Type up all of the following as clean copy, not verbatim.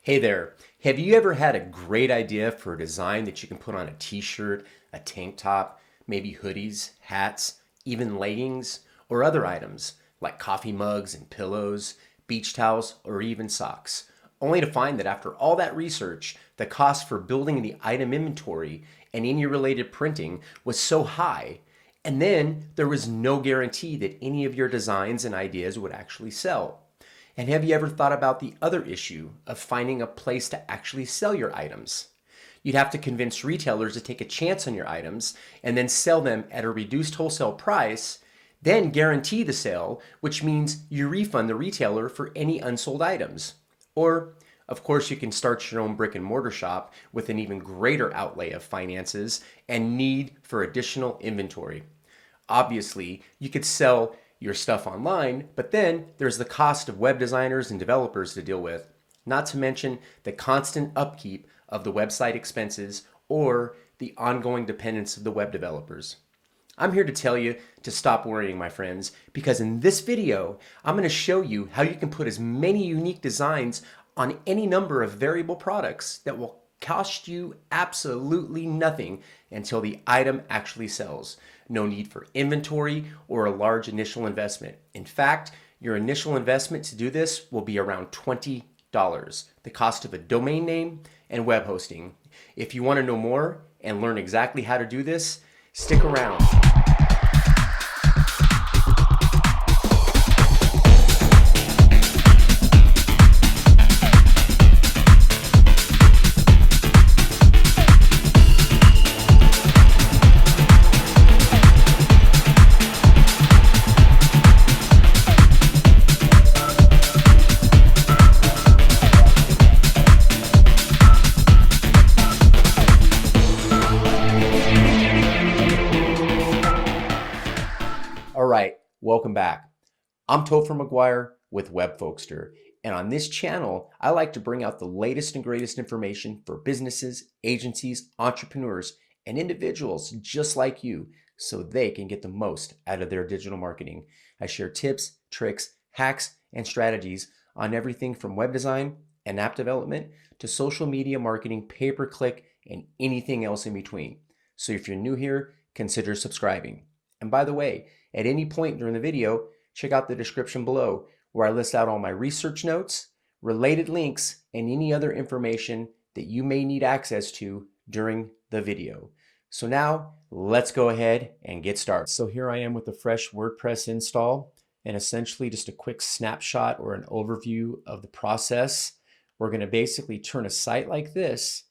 Hey there, have you ever had a great idea for a design that you can put on a t-shirt, a tank top, maybe hoodies, hats, even leggings, or other items like coffee mugs and pillows, beach towels, or even socks, only to find that after all that research, the cost for building the item inventory and any related printing was so high, and then there was no guarantee that any of your designs and ideas would actually sell? And have you ever thought about the other issue of finding a place to actually sell your items? You'd have to convince retailers to take a chance on your items and then sell them at a reduced wholesale price, then guarantee the sale, which means you refund the retailer for any unsold items. Or, of course, you can start your own brick and mortar shop with an even greater outlay of finances and need for additional inventory. Obviously, you could sell your stuff online, but then there's the cost of web designers and developers to deal with, not to mention the constant upkeep of the website expenses or the ongoing dependence of the web developers. I'm here to tell you to stop worrying, my friends, because in this video, I'm going to show you how you can put as many unique designs on any number of variable products that will cost you absolutely nothing until the item actually sells. No need for inventory or a large initial investment. In fact, your initial investment to do this will be around $20, the cost of a domain name and web hosting. If you want to know more and learn exactly how to do this, stick around. All right, welcome back. I'm Topher McGuire with WebFolkster, and on this channel, I like to bring out the latest and greatest information for businesses, agencies, entrepreneurs, and individuals just like you so they can get the most out of their digital marketing. I share tips, tricks, hacks, and strategies on everything from web design and app development to social media marketing, pay-per-click, and anything else in between. So if you're new here, consider subscribing. And by the way, at any point during the video, check out the description below where I list out all my research notes, related links, and any other information that you may need access to during the video. So now let's go ahead and get started. So here I am with a fresh WordPress install and essentially just a quick snapshot or an overview of the process. We're going to basically turn a site like this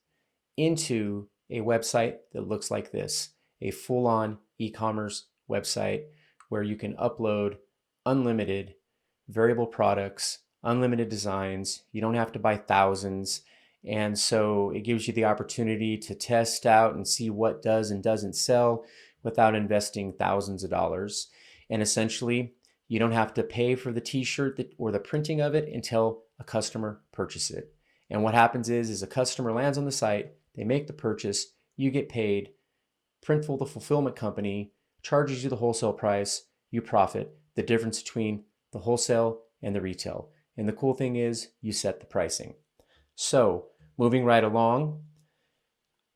into a website that looks like this, a full-on e-commerce website where you can upload unlimited variable products, unlimited designs. You don't have to buy thousands. And so it gives you the opportunity to test out and see what does and doesn't sell without investing thousands of dollars. And essentially, you don't have to pay for the t-shirt or the printing of it until a customer purchases it. And what happens is a customer lands on the site, they make the purchase, you get paid, Printful, the fulfillment company, charges you the wholesale price, you profit, the difference between the wholesale and the retail. And the cool thing is you set the pricing. So moving right along,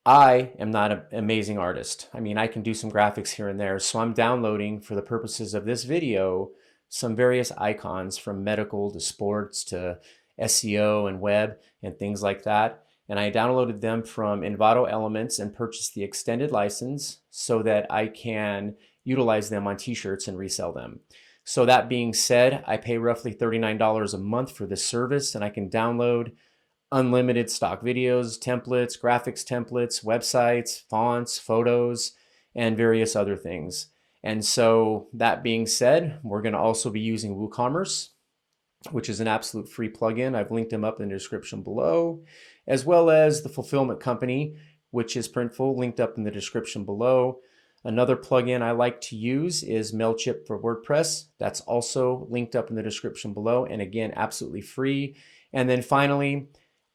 I am not an amazing artist. I mean, I can do some graphics here and there. So I'm downloading, for the purposes of this video, some various icons from medical to sports to SEO and web and things like that. And I downloaded them from Envato Elements and purchased the extended license so that I can utilize them on t-shirts and resell them. So that being said, I pay roughly $39 a month for this service, and I can download unlimited stock videos, templates, graphics templates, websites, fonts, photos, and various other things. And so that being said, we're going to also be using WooCommerce, which is an absolute free plugin. I've linked them up in the description below, as well as the fulfillment company, which is Printful, linked up in the description below. Another plugin I like to use is Mailchimp for WordPress. That's also linked up in the description below, and again, absolutely free. And then finally,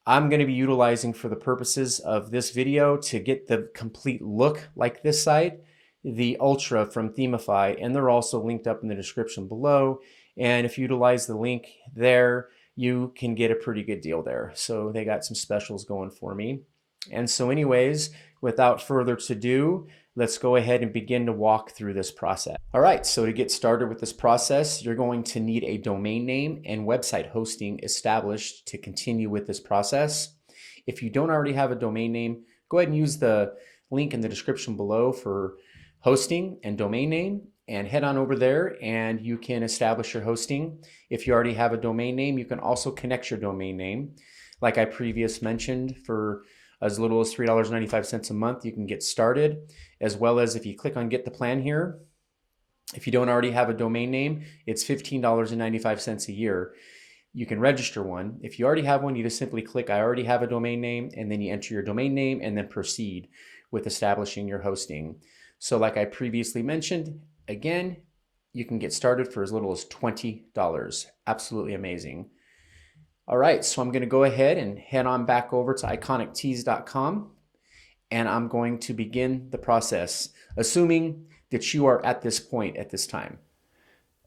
I'm going to be utilizing, for the purposes of this video, to get the complete look like this site, the Ultra from Themify, and they're also linked up in the description below. And if you utilize the link there, you can get a pretty good deal there. So they got some specials going for me. And so anyways, without further ado, let's go ahead and begin to walk through this process. All right, so to get started with this process, you're going to need a domain name and website hosting established to continue with this process. If you don't already have a domain name, go ahead and use the link in the description below for hosting and domain name, and head on over there and you can establish your hosting. If you already have a domain name, you can also connect your domain name. Like I previously mentioned, for as little as $3.95 a month, you can get started, as well as if you click on Get the Plan here, if you don't already have a domain name, it's $15.95 a year. You can register one. If you already have one, you just simply click I already have a domain name, and then you enter your domain name and then proceed with establishing your hosting. So like I previously mentioned, again, you can get started for as little as $20. Absolutely amazing. All right, so I'm going to go ahead and head on back over to iconictees.com, and I'm going to begin the process, assuming that you are at this point at this time.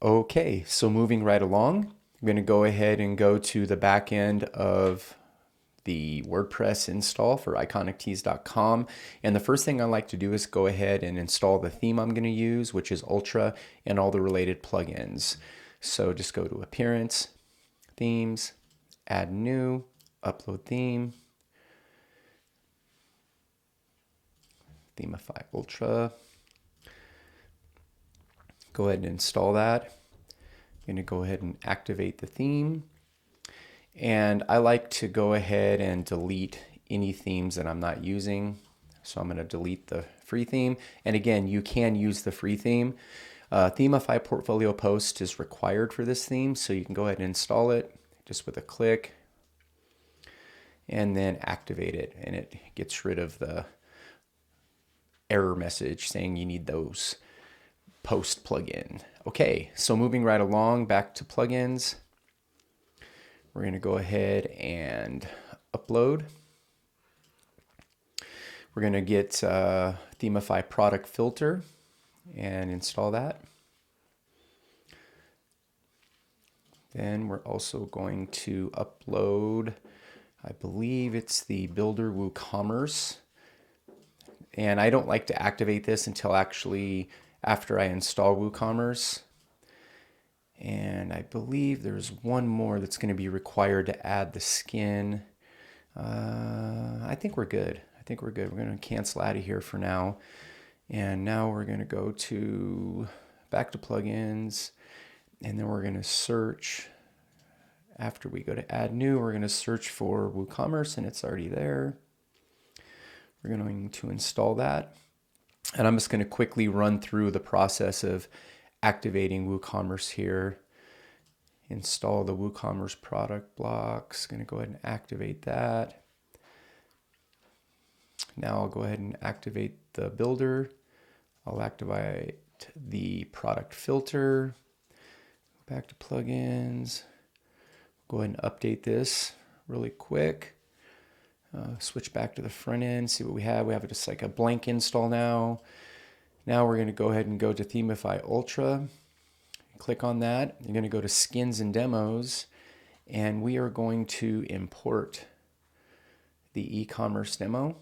Okay, so moving right along, I'm going to go ahead and go to the back end of the WordPress install for iconictees.com. And the first thing I like to do is go ahead and install the theme I'm going to use, which is Ultra, and all the related plugins. So just go to Appearance, Themes, Add New, Upload Theme, Themify Ultra. Go ahead and install that. I'm going to go ahead and activate the theme. And I like to go ahead and delete any themes that I'm not using. So I'm going to delete the free theme. And again, you can use the free theme. Themify Portfolio Post is required for this theme, so you can go ahead and install it just with a click and then activate it. And it gets rid of the error message saying you need those post plugin. Okay, so moving right along back to plugins. We're going to go ahead and upload. We're going to get Themify Product Filter and install that. Then we're also going to upload, I believe it's the Builder WooCommerce. And I don't like to activate this until actually after I install WooCommerce. And I believe there's one more that's going to be required to add the skin. I think we're good. We're going to cancel out of here for now. And now we're going to go to back to plugins. And then we're going to search. After we go to add new, we're going to search for WooCommerce, and it's already there. We're going to install that. And I'm just going to quickly run through the process of activating WooCommerce here. Install the WooCommerce product blocks. Going to go ahead and activate that. Now I'll go ahead and activate the builder. I'll activate the product filter. Back to plugins. Go ahead and update this really quick. Switch back to the front end, see what we have. We have just like a blank install now. Now we're going to go ahead and go to Themify Ultra. Click on that. You're going to go to Skins and Demos, and we are going to import the e-commerce demo.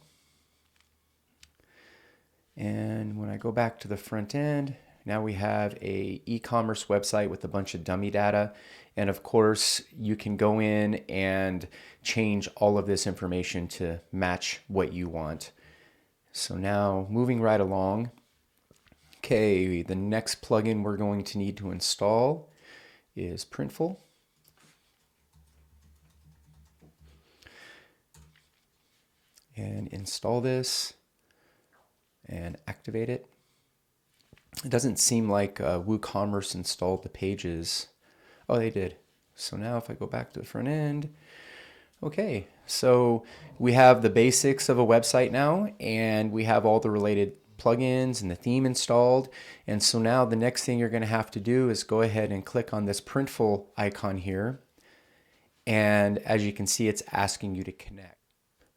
And when I go back to the front end, now we have a e-commerce website with a bunch of dummy data. And of course, you can go in and change all of this information to match what you want. So now moving right along. Okay, the next plugin we're going to need to install is Printful. And install this and activate it. It doesn't seem like WooCommerce installed the pages. Oh, they did. So now if I go back to the front end, okay, so we have the basics of a website now, and we have all the related plugins and the theme installed. And so now the next thing you're going to have to do is go ahead and click on this Printful icon here. And as you can see, it's asking you to connect.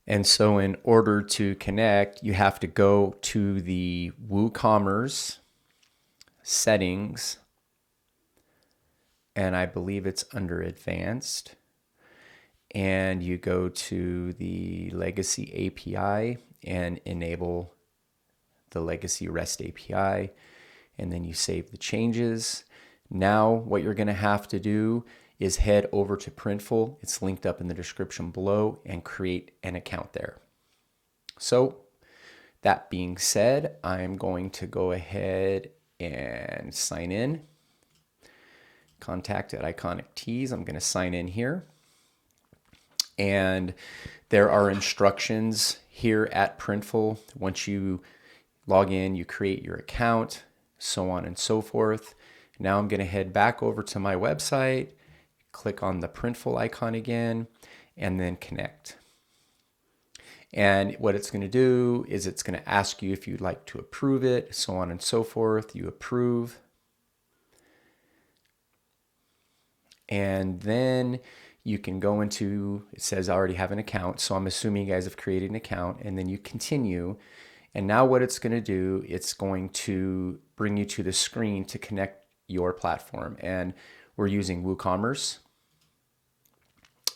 And so in order to connect, you have to go to the WooCommerce settings, and I believe it's under advanced. and you go to the legacy API and enable the legacy REST API, and then you save the changes. Now what you're going to have to do is head over to Printful. It's linked up in the description below, and create an account there. So that being said, I'm going to go ahead and sign in. Contact at Iconic Tees. I'm going to sign in here. And there are instructions here at Printful. Once you log in, you create your account, so on and so forth. Now I'm going to head back over to my website, click on the Printful icon again, and then connect. And what it's going to do is it's going to ask you if you'd like to approve it, so on and so forth. You approve. And then you can go into, it says I already have an account, so I'm assuming you guys have created an account, and then you continue. And now what it's going to do, it's going to bring you to the screen to connect your platform. And we're using WooCommerce.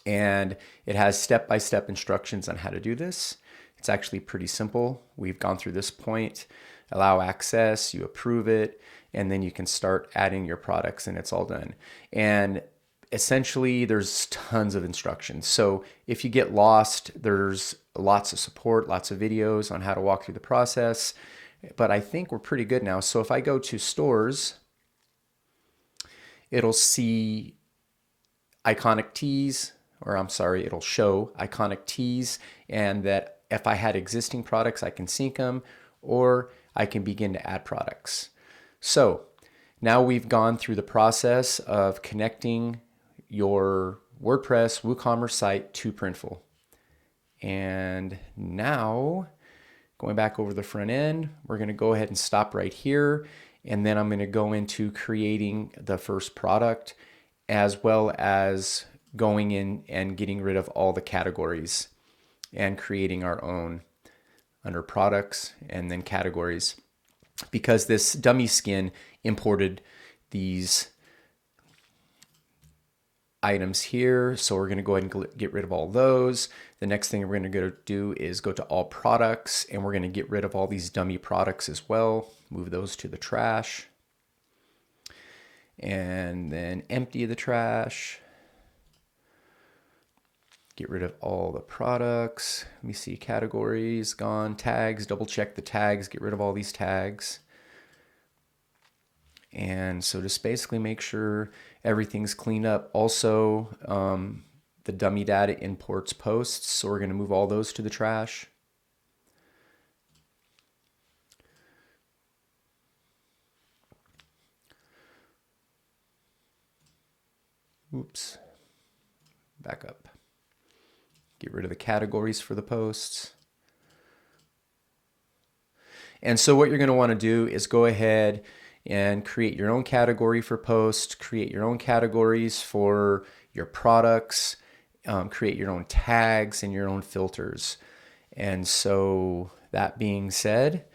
And it has step-by-step instructions on how to do this. It's actually pretty simple. We've gone through this point. Allow access, you approve it, and then you can start adding your products, and it's all done. And essentially, there's tons of instructions. So if you get lost, there's lots of support, lots of videos on how to walk through the process. But I think we're pretty good now. So if I go to stores, it'll see Iconic Tees, or I'm sorry, it'll show Iconic Tees, and that if I had existing products, I can sync them, or I can begin to add products. So now we've gone through the process of connecting your WordPress WooCommerce site to Printful. And now, going back over the front end, we're going to go ahead and stop right here. And then I'm going to go into creating the first product, as well as going in and getting rid of all the categories and creating our own under products and then categories, because this dummy skin imported these items here. So we're going to go ahead and get rid of all those. The next thing we're going to go do is go to all products, and we're going to get rid of all these dummy products as well. Move those to the trash, and then empty the trash. Get rid of all the products. Let me see, categories, gone, tags, double check the tags, get rid of all these tags. And so just basically make sure everything's cleaned up. Also, the dummy data imports posts, so we're going to move all those to the trash. Oops, back up. Get rid of the categories for the posts. And so what you're going to want to do is go ahead and create your own category for posts, create your own categories for your products, create your own tags and your own filters. And so that being said,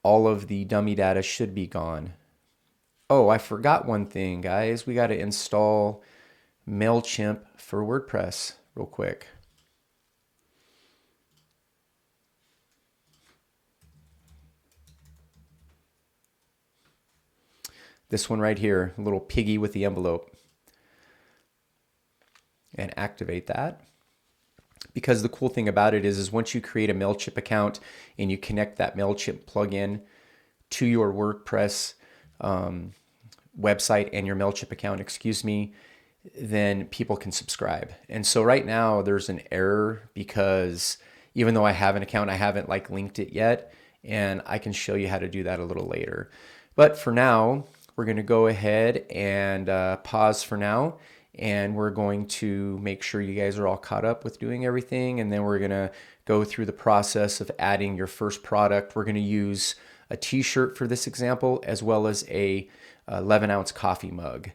all of the dummy data should be gone. Oh, I forgot one thing, guys. We got to install MailChimp for WordPress real quick. This one right here, a little piggy with the envelope. And activate that. Because the cool thing about it is once you create a MailChimp account and you connect that MailChimp plugin to your WordPress website and your MailChimp account, excuse me, then people can subscribe. And so right now there's an error because even though I have an account, I haven't linked it yet, and I can show you how to do that a little later. But for now, we're going to go ahead and pause for now, and we're going to make sure you guys are all caught up with doing everything, and then we're going to go through the process of adding your first product. We're going to use a t-shirt for this example, as well as a 11-ounce coffee mug.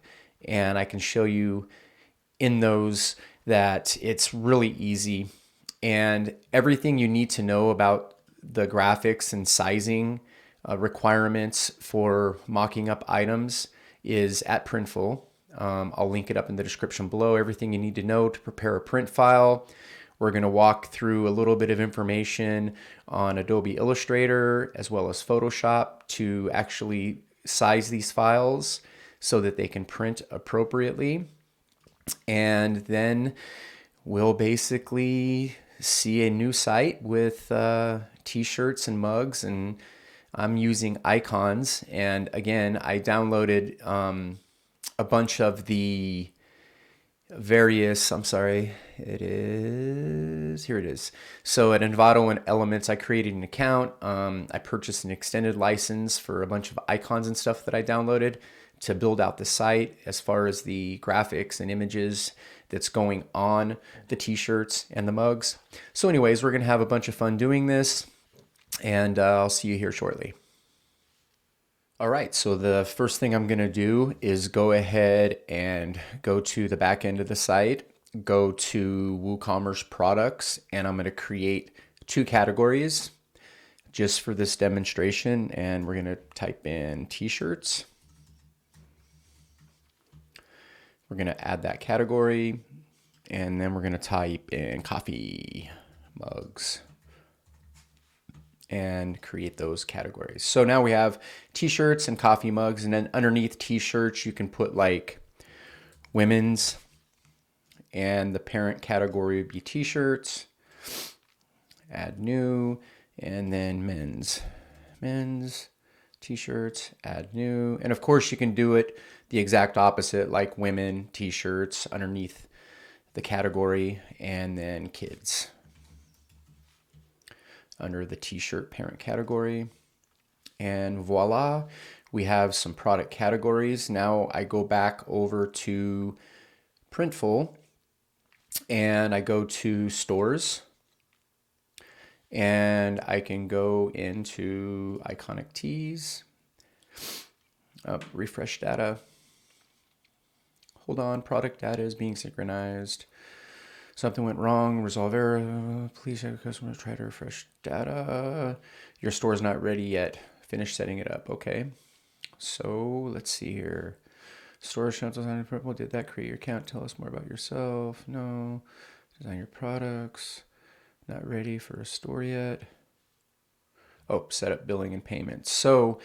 And I can show you in those that it's really easy, and everything you need to know about the graphics and sizing requirements for mocking up items is at Printful. I'll link it up in the description below, everything you need to know to prepare a print file. We're going to walk through a little bit of information on Adobe Illustrator as well as Photoshop to actually size these files so that they can print appropriately. And then we'll basically see a new site with t-shirts and mugs, and I'm using icons. And again, I downloaded a bunch of the various, here it is. So at Envato Elements, I created an account. I purchased an extended license for a bunch of icons and stuff that I downloaded to build out the site as far as the graphics and images that's going on the t-shirts and the mugs. So anyways, we're gonna have a bunch of fun doing this, and I'll see you here shortly. All right, so the first thing I'm gonna do is go ahead and go to the back end of the site, go to WooCommerce products, and I'm gonna create 2 categories just for this demonstration, and we're gonna type in t-shirts. We're gonna add that category, and then we're gonna type in coffee mugs and create those categories. So now we have t-shirts and coffee mugs, and then underneath t-shirts, you can put like women's, and the parent category would be t-shirts, add new, and then men's t-shirts, add new. And of course you can do it the exact opposite, like women t-shirts underneath the category, and then kids under the t-shirt parent category. And voila, we have some product categories. Now I go back over to Printful and I go to stores, and I can go into iconic tees, refresh data. Hold on, product data is being synchronized. Something went wrong, resolve error. Please have a customer try to refresh data. Your store is not ready yet. Finish setting it up. Okay. So let's see here. Store account design and purple. Did that create your account? Tell us more about yourself. No. Design your products. Not ready for a store yet. Oh, set up billing and payments. So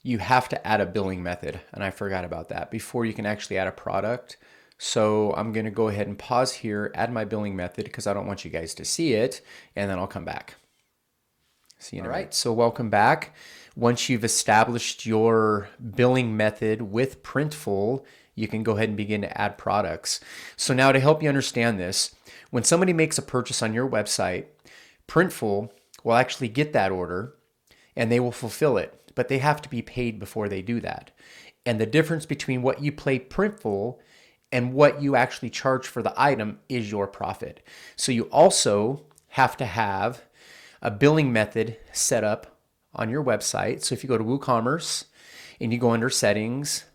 you have to add a billing method, and I forgot about that, before you can actually add a product. So I'm going to go ahead and pause here, add my billing method because I don't want you guys to see it, and then I'll come back. See you in a minute. All right, so welcome back. Once you've established your billing method with Printful, you can go ahead and begin to add products. So now to help you understand this, when somebody makes a purchase on your website, Printful will actually get that order and they will fulfill it, but they have to be paid before they do that. And the difference between what you pay Printful and what you actually charge for the item is your profit. So you also have to have a billing method set up on your website. So if you go to WooCommerce and you go under settings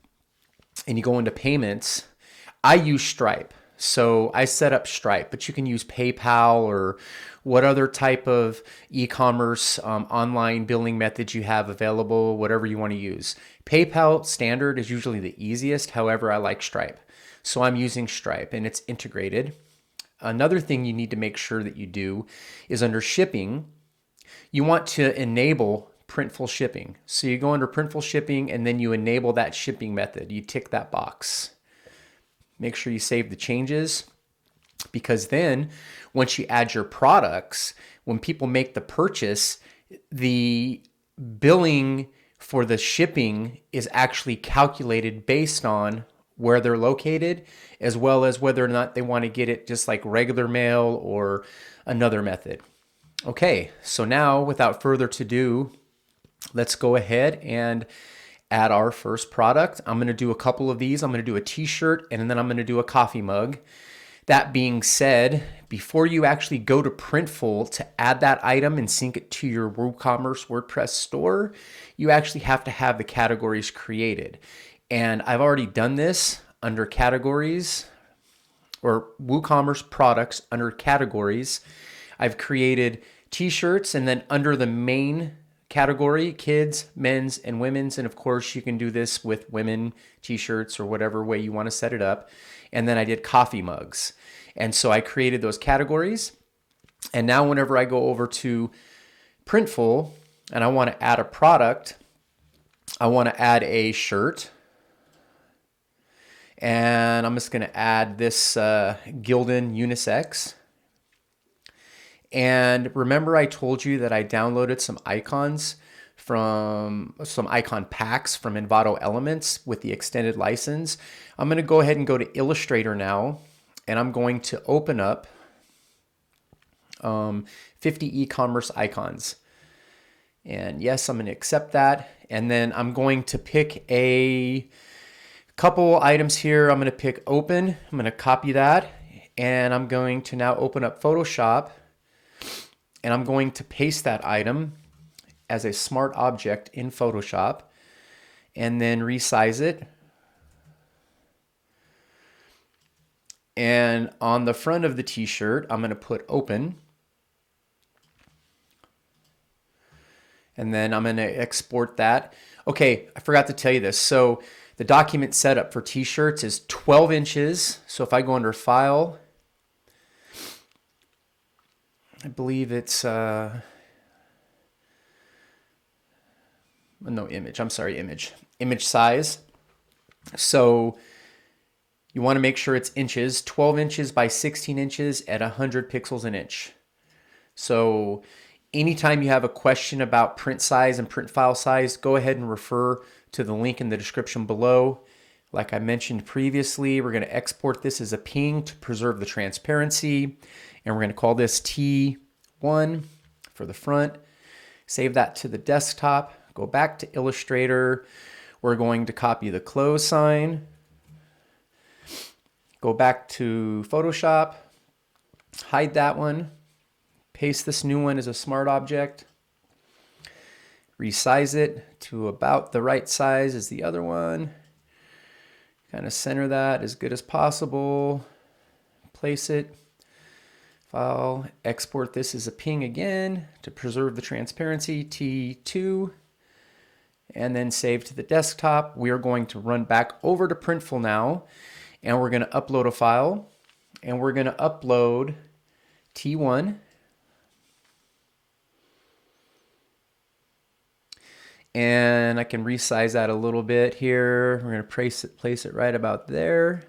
and you go into payments, I use Stripe. So I set up Stripe, but you can use PayPal or what other type of e-commerce online billing methods you have available, whatever you want to use. PayPal standard is usually the easiest. However, I like Stripe. So I'm using Stripe and it's integrated. Another thing you need to make sure that you do is under shipping, you want to enable Printful shipping. So you go under Printful shipping and then you enable that shipping method. You tick that box. Make sure you save the changes, because then once you add your products, when people make the purchase, the billing for the shipping is actually calculated based on where they're located, as well as whether or not they want to get it just like regular mail or another method. Okay, so now without further ado, let's go ahead and add our first product. I'm going to do a couple of these. I'm going to do a t-shirt and then I'm going to do a coffee mug. That being said, before you actually go to Printful to add that item and sync it to your WooCommerce WordPress store, you actually have to have the categories created. And I've already done this under categories, or WooCommerce products under categories. I've created t-shirts, and then under the main category, kids, men's, and women's. And of course, you can do this with women t-shirts or whatever way you want to set it up. And then I did coffee mugs. And so I created those categories. And now whenever I go over to Printful and I want to add a product, I want to add a shirt. And I'm just going to add this Gildan unisex. And remember I told you that I downloaded some icons from some icon packs from Envato Elements with the extended license. I'm going to go ahead and go to Illustrator now, and I'm going to open up 50 e-commerce icons. And yes, I'm going to accept that. And then I'm going to pick a couple items here. I'm going to pick open. I'm going to copy that. And I'm going to now open up Photoshop. And I'm going to paste that item as a smart object in Photoshop and then resize it. And on the front of the t-shirt, I'm going to put open. And then I'm going to export that. Okay, I forgot to tell you this. So the document setup for t-shirts is 12 inches. So if I go under File, I believe it's, no, image. I'm sorry, image. Image size. So you want to make sure it's inches, 12 inches by 16 inches at 100 pixels an inch. So anytime you have a question about print size and print file size, go ahead and refer to the link in the description below. Like I mentioned previously, we're going to export this as a PNG to preserve the transparency. And we're going to call this T1 for the front. Save that to the desktop. Go back to Illustrator. We're going to copy the close sign. Go back to Photoshop. Hide that one. Paste this new one as a smart object. Resize it to about the right size as the other one. Kind of center that as good as possible. Place it. File, export this as a PNG again to preserve the transparency, T2, and then save to the desktop. We are going to run back over to Printful now, and we're going to upload a file, and we're going to upload T1. And I can resize that a little bit here. We're going to place it right about there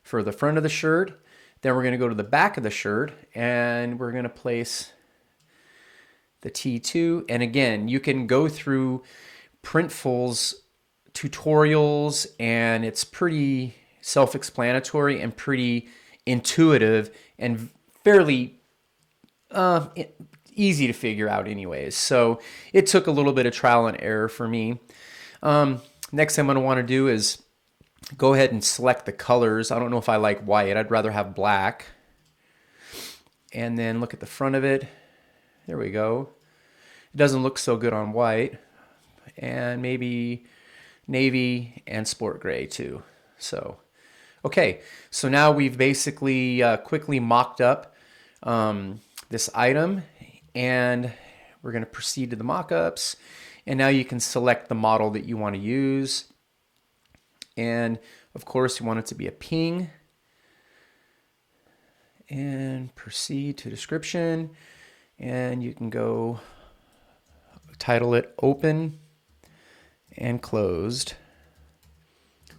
for the front of the shirt. Then we're going to go to the back of the shirt and we're going to place the T2. And again, you can go through Printful's tutorials and it's pretty self-explanatory and pretty intuitive and fairly easy to figure out anyways. So it took a little bit of trial and error for me. Next thing I'm going to want to do is go ahead and select the colors. I don't know if I like white. I'd rather have black. And then look at the front of it. There we go. It doesn't look so good on white. And maybe navy and sport gray too. So, okay. So now we've basically quickly mocked up this item. And we're going to proceed to the mock-ups. And now you can select the model that you want to use. And of course, you want it to be a PNG. And proceed to description. And you can go title it Open and Closed.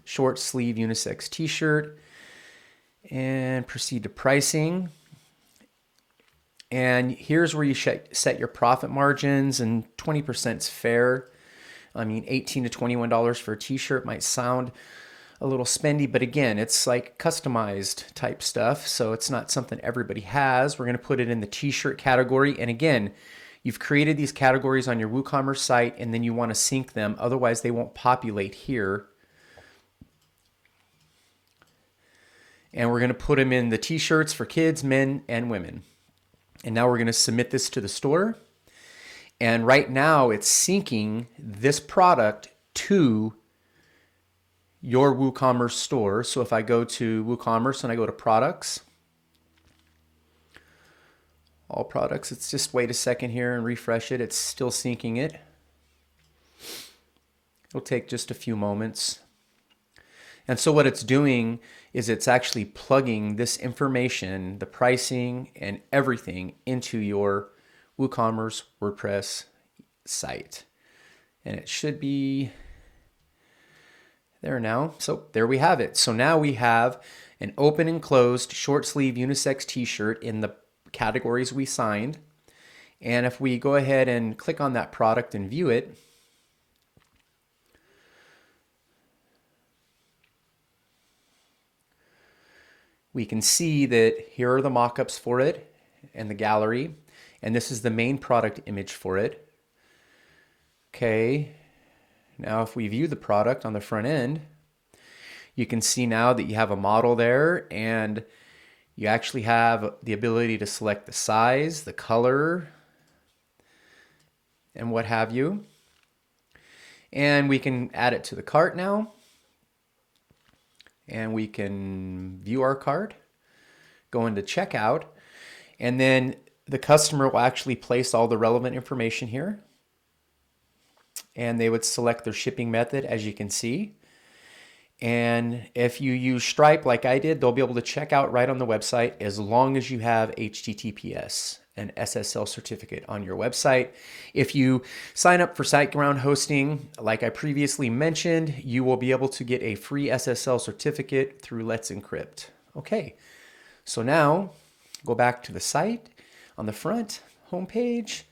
Short sleeve unisex t-shirt. And proceed to pricing. And here's where you set your profit margins, and 20% is fair. I mean, $18 to $21 for a t-shirt might sound a little spendy, but again, it's like customized type stuff, so it's not something everybody has. We're going to put it in the t-shirt category, and again, you've created these categories on your WooCommerce site, and then you want to sync them, otherwise they won't populate here. And we're going to put them in the t-shirts for kids, men, and women. And now we're going to submit this to the store. And right now it's syncing this product to your WooCommerce store. So if I go to WooCommerce and I go to products, all products, it's just wait a second here and refresh it. It's still syncing it. It'll take just a few moments. And so what it's doing is it's actually plugging this information, the pricing and everything, into your WooCommerce WordPress site. And it should be there now. So there we have it. So now we have an open and closed short sleeve unisex t-shirt in the categories we signed. And if we go ahead and click on that product and view it, we can see that here are the mock-ups for it and the gallery. And this is the main product image for it. Okay, now if we view the product on the front end, you can see now that you have a model there, and you actually have the ability to select the size, the color, and what have you. And we can add it to the cart now. And we can view our cart, go into checkout, and then the customer will actually place all the relevant information here. And they would select their shipping method, as you can see. And if you use Stripe like I did, they'll be able to check out right on the website as long as you have HTTPS, an SSL certificate on your website. If you sign up for SiteGround hosting, like I previously mentioned, you will be able to get a free SSL certificate through Let's Encrypt. Okay, so now go back to the site on the front homepage.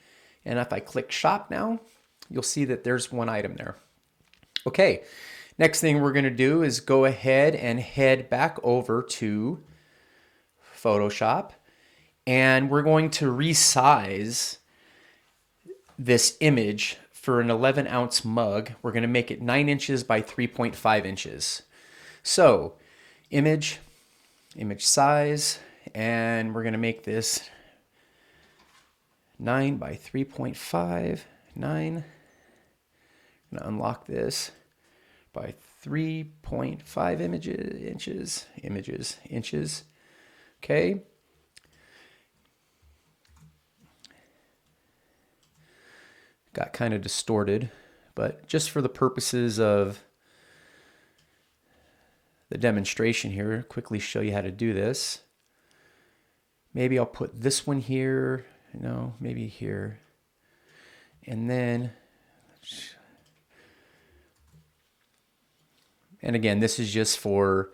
And if I click shop now, you'll see that there's one item there. Okay, next thing we're gonna do is go ahead and head back over to Photoshop, and we're going to resize this image for an 11-ounce mug. We're gonna make it 9 inches by 3.5 inches. So, image size, and we're gonna make this 9 by 3.5, 9. I'm gonna unlock this by 3.5 inches. Okay. Got kind of distorted, but just for the purposes of the demonstration here, quickly show you how to do this. Maybe I'll put this one here, no, maybe here. And then, and again, this is just for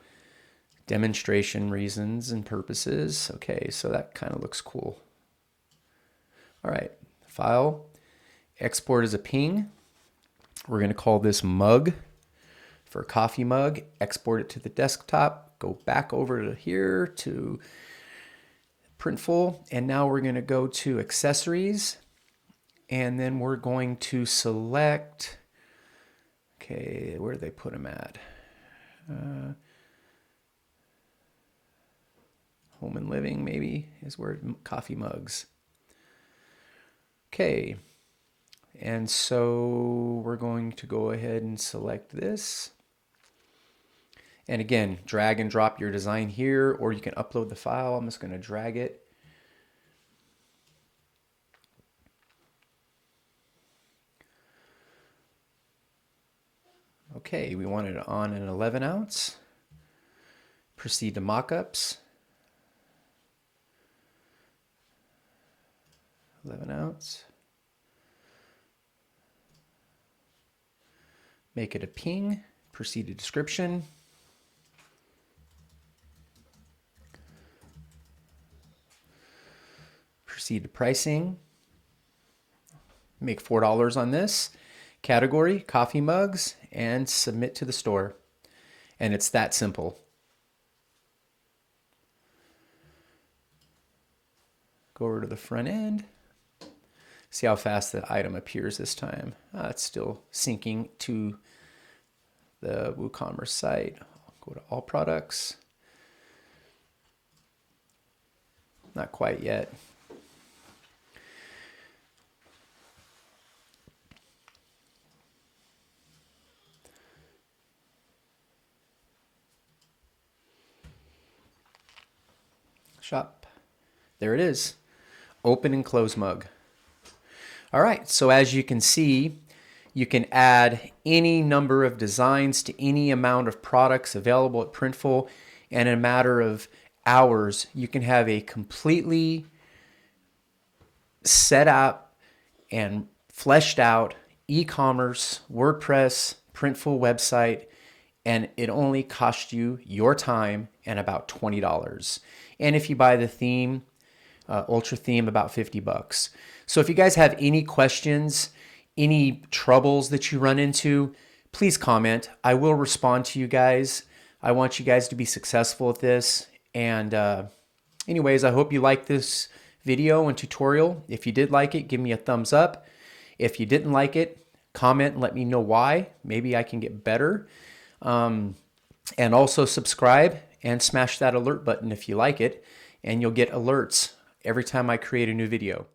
demonstration reasons and purposes. Okay, so that kind of looks cool. All right, file, export as a ping. We're gonna call this mug for a coffee mug, export it to the desktop, go back over to here to Printful, and now we're gonna go to accessories, and then we're going to select, okay, where do they put them at? Home and living maybe is where coffee mugs. Okay, and so we're going to go ahead and select this. And again, drag and drop your design here, or you can upload the file. I'm just going to drag it. Okay, we want it on an 11-ounce. Proceed to mockups. 11-ounce. Make it a ping. Proceed to description. Proceed to pricing. Make $4 on this. Category, coffee mugs, and submit to the store. And it's that simple. Go over to the front end. See how fast the item appears this time. It's still syncing to the WooCommerce site. Go to all products. Not quite yet. Shop. There it is. Open and close mug. All right, so as you can see, You can add any number of designs to any amount of products available at Printful, and in a matter of hours, you can have a completely set up and fleshed out e-commerce, WordPress, Printful website, and it only costs you your time and about $20. And if you buy the theme, Ultra theme, about $50. So if you guys have any questions, any troubles that you run into, please comment. I will respond to you guys. I want you guys to be successful at this. And anyways, I hope you liked this video and tutorial. If you did like it, give me a thumbs up. If you didn't like it, comment and let me know why. Maybe I can get better. And also subscribe and smash that alert button if you like it, and you'll get alerts every time I create a new video.